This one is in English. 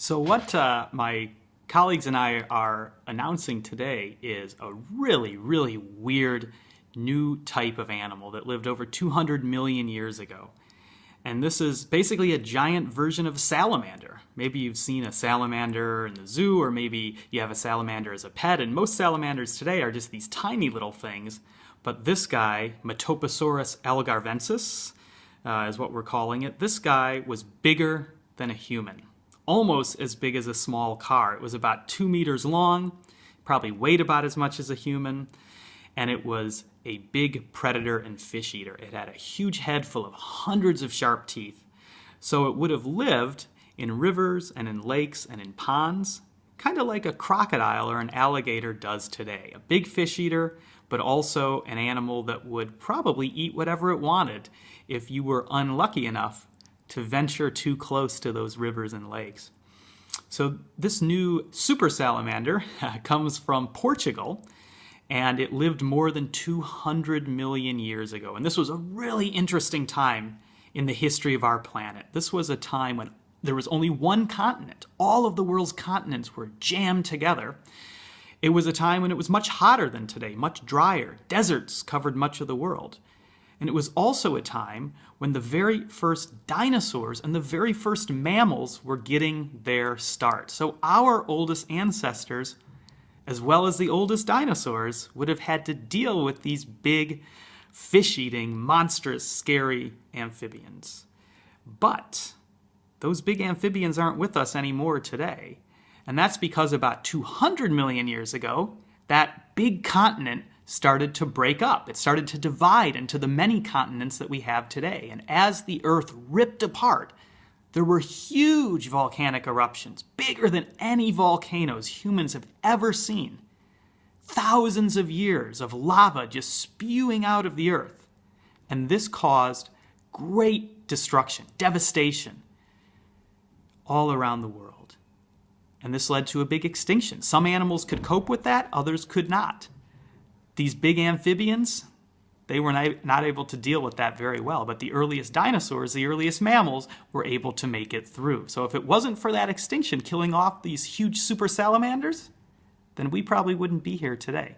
So what my colleagues and I are announcing today is a really, really weird new type of animal that lived over 200 million years ago. And this is basically a giant version of salamander. Maybe you've seen a salamander in the zoo, or maybe you have a salamander as a pet, and most salamanders today are just these tiny little things. But this guy, Metoposaurus algarvensis, is what we're calling it. This guy was bigger than a human, almost as big as a small car. It was about 2 meters long, probably weighed about as much as a human, and it was a big predator and fish eater. It had a huge head full of hundreds of sharp teeth. So it would have lived in rivers and in lakes and in ponds, kind of like a crocodile or an alligator does today. A big fish eater, but also an animal that would probably eat whatever it wanted if you were unlucky enough to venture too close to those rivers and lakes. So this new super salamander comes from Portugal, and it lived more than 200 million years ago. And this was a really interesting time in the history of our planet. This was a time when there was only one continent. All of the world's continents were jammed together. It was a time when it was much hotter than today, much drier. Deserts covered much of the world. And it was also a time when the very first dinosaurs and the very first mammals were getting their start. So our oldest ancestors, as well as the oldest dinosaurs, would have had to deal with these big, fish-eating, monstrous, scary amphibians. But those big amphibians aren't with us anymore today. And that's because about 200 million years ago, that big continent started to break up. It started to divide into the many continents that we have today. And as the Earth ripped apart, there were huge volcanic eruptions, bigger than any volcanoes humans have ever seen. Thousands of years of lava just spewing out of the Earth. And this caused great destruction, devastation, all around the world. And this led to a big extinction. Some animals could cope with that, others could not. These big amphibians, they were not able to deal with that very well, but the earliest dinosaurs, the earliest mammals, were able to make it through. So if it wasn't for that extinction killing off these huge super salamanders, then we probably wouldn't be here today.